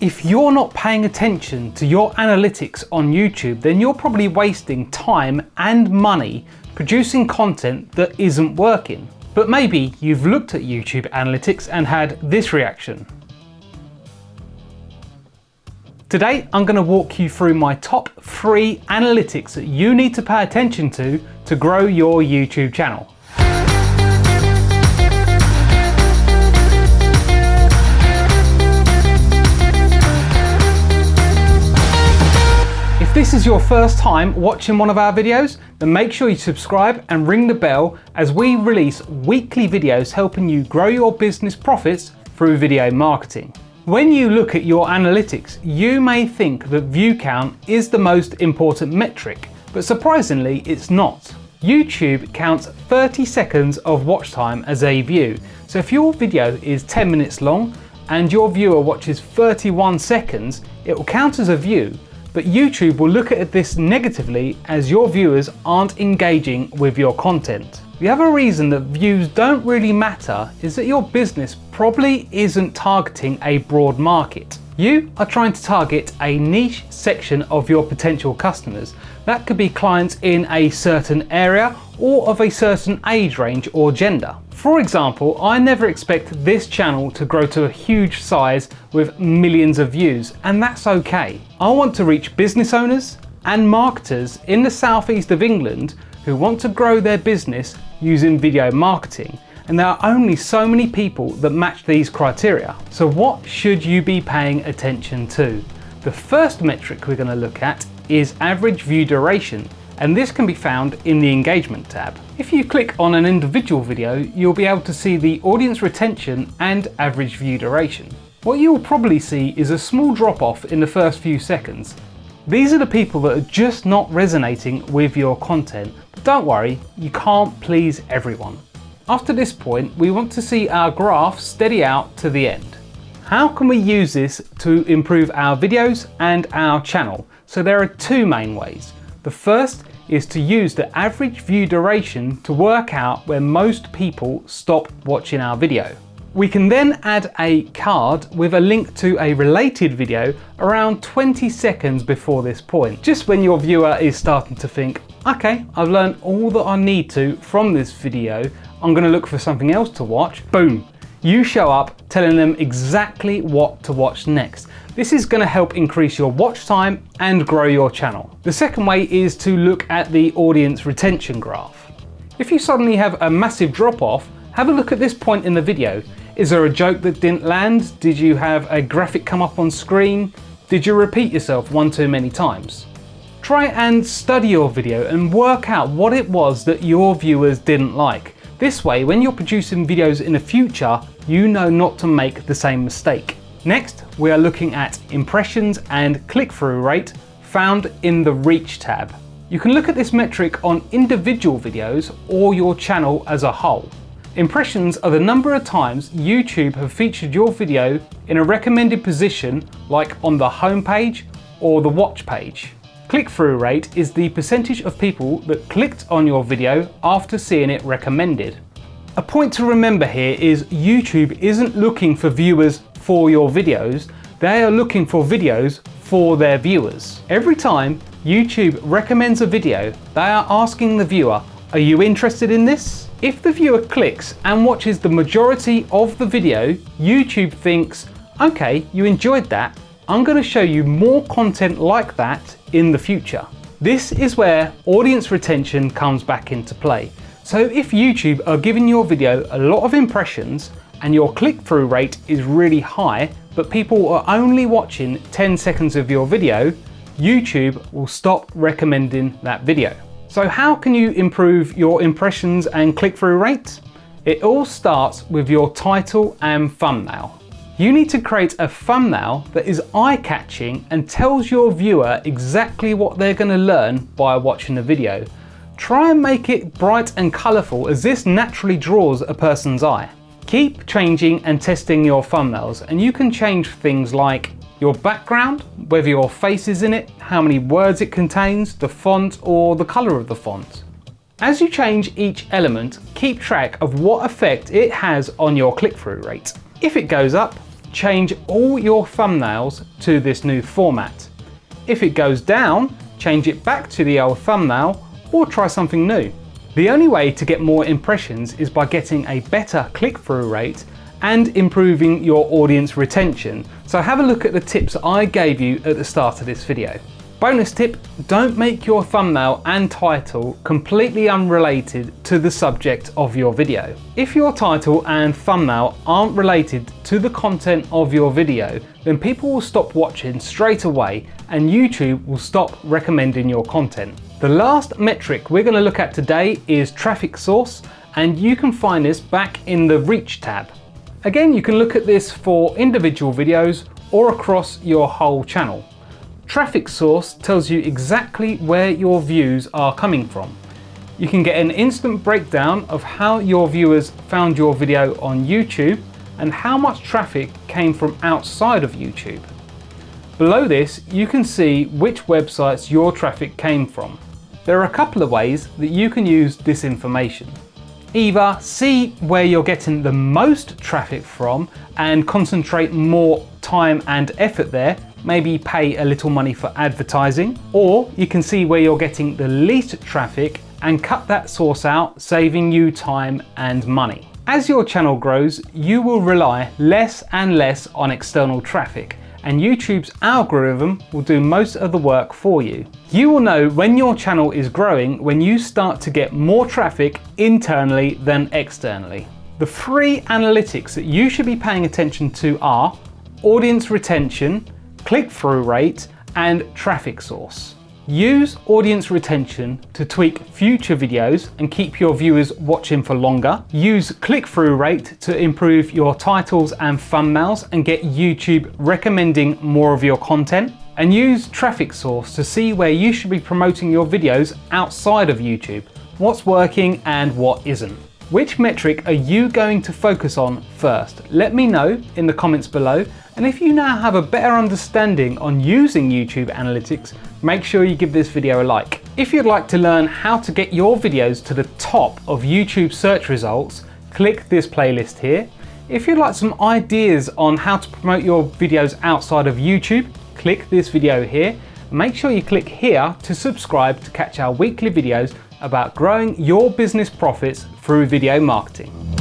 If you're not paying attention to your analytics on YouTube, then you're probably wasting time and money producing content that isn't working. But maybe you've looked at YouTube analytics and had this reaction. Today, I'm going to walk you through my top 3 analytics that you need to pay attention to grow your YouTube channel. If this is your first time watching one of our videos, then make sure you subscribe and ring the bell as we release weekly videos helping you grow your business profits through video marketing. When you look at your analytics, you may think that view count is the most important metric, but surprisingly it's not. YouTube counts 30 seconds of watch time as a view, so if your video is 10 minutes long and your viewer watches 31 seconds, it will count as a view. But YouTube will look at this negatively as your viewers aren't engaging with your content. The other reason that views don't really matter is that your business probably isn't targeting a broad market. You are trying to target a niche section of your potential customers. That could be clients in a certain area or of a certain age range or gender. For example, I never expect this channel to grow to a huge size with millions of views, and that's okay. I want to reach business owners and marketers in the southeast of England who want to grow their business using video marketing. And there are only so many people that match these criteria. So what should you be paying attention to? The first metric we're going to look at is average view duration, and this can be found in the engagement tab. If you click on an individual video, you'll be able to see the audience retention and average view duration. What you'll probably see is a small drop off in the first few seconds. These are the people that are just not resonating with your content. But don't worry, you can't please everyone. After this point, we want to see our graph steady out to the end. How can we use this to improve our videos and our channel? So there are 2 main ways. The first is to use the average view duration to work out where most people stop watching our video. We can then add a card with a link to a related video around 20 seconds before this point. Just when your viewer is starting to think, okay, I've learned all that I need to from this video, I'm going to look for something else to watch. Boom, you show up telling them exactly what to watch next. This is going to help increase your watch time and grow your channel. The second way is to look at the audience retention graph. If you suddenly have a massive drop off, have a look at this point in the video. Is there a joke that didn't land? Did you have a graphic come up on screen? Did you repeat yourself one too many times? Try and study your video and work out what it was that your viewers didn't like. This way, when you're producing videos in the future, you know not to make the same mistake. Next, we are looking at impressions and click-through rate found in the Reach tab. You can look at this metric on individual videos or your channel as a whole. Impressions are the number of times YouTube have featured your video in a recommended position, like on the home page or the watch page. Click-through rate is the percentage of people that clicked on your video after seeing it recommended. A point to remember here is YouTube isn't looking for viewers for your videos, they are looking for videos for their viewers. Every time YouTube recommends a video, they are asking the viewer, are you interested in this? If the viewer clicks and watches the majority of the video, YouTube thinks, okay, you enjoyed that, I'm going to show you more content like that in the future. This is where audience retention comes back into play. So if YouTube are giving your video a lot of impressions and your click-through rate is really high, but people are only watching 10 seconds of your video, YouTube will stop recommending that video. So how can you improve your impressions and click-through rate? It all starts with your title and thumbnail. You need to create a thumbnail that is eye-catching and tells your viewer exactly what they're going to learn by watching the video. Try and make it bright and colourful, as this naturally draws a person's eye. Keep changing and testing your thumbnails, and you can change things like your background, whether your face is in it, how many words it contains, the font or the colour of the font. As you change each element, keep track of what effect it has on your click-through rate. If it goes up, change all your thumbnails to this new format. If it goes down, change it back to the old thumbnail or try something new. The only way to get more impressions is by getting a better click-through rate and improving your audience retention. So have a look at the tips I gave you at the start of this video. Bonus tip, don't make your thumbnail and title completely unrelated to the subject of your video. If your title and thumbnail aren't related to the content of your video, then people will stop watching straight away and YouTube will stop recommending your content. The last metric we're going to look at today is traffic source, and you can find this back in the Reach tab. Again, you can look at this for individual videos or across your whole channel. Traffic source tells you exactly where your views are coming from. You can get an instant breakdown of how your viewers found your video on YouTube and how much traffic came from outside of YouTube. Below this, you can see which websites your traffic came from. There are a couple of ways that you can use this information. Either see where you're getting the most traffic from and concentrate more time and effort there, maybe pay a little money for advertising, or you can see where you're getting the least traffic and cut that source out, saving you time and money. As your channel grows, you will rely less and less on external traffic, and YouTube's algorithm will do most of the work for you. You will know when your channel is growing when you start to get more traffic internally than externally. The 3 analytics that you should be paying attention to are audience retention, click-through rate, and traffic source. Use audience retention to tweak future videos and keep your viewers watching for longer. Use click-through rate to improve your titles and thumbnails and get YouTube recommending more of your content. And use traffic source to see where you should be promoting your videos outside of YouTube, what's working and what isn't. Which metric are you going to focus on first? Let me know in the comments below. And if you now have a better understanding on using YouTube analytics, make sure you give this video a like. If you'd like to learn how to get your videos to the top of YouTube search results, click this playlist here. If you'd like some ideas on how to promote your videos outside of YouTube, click this video here. Make sure you click here to subscribe to catch our weekly videos about growing your business profits through video marketing.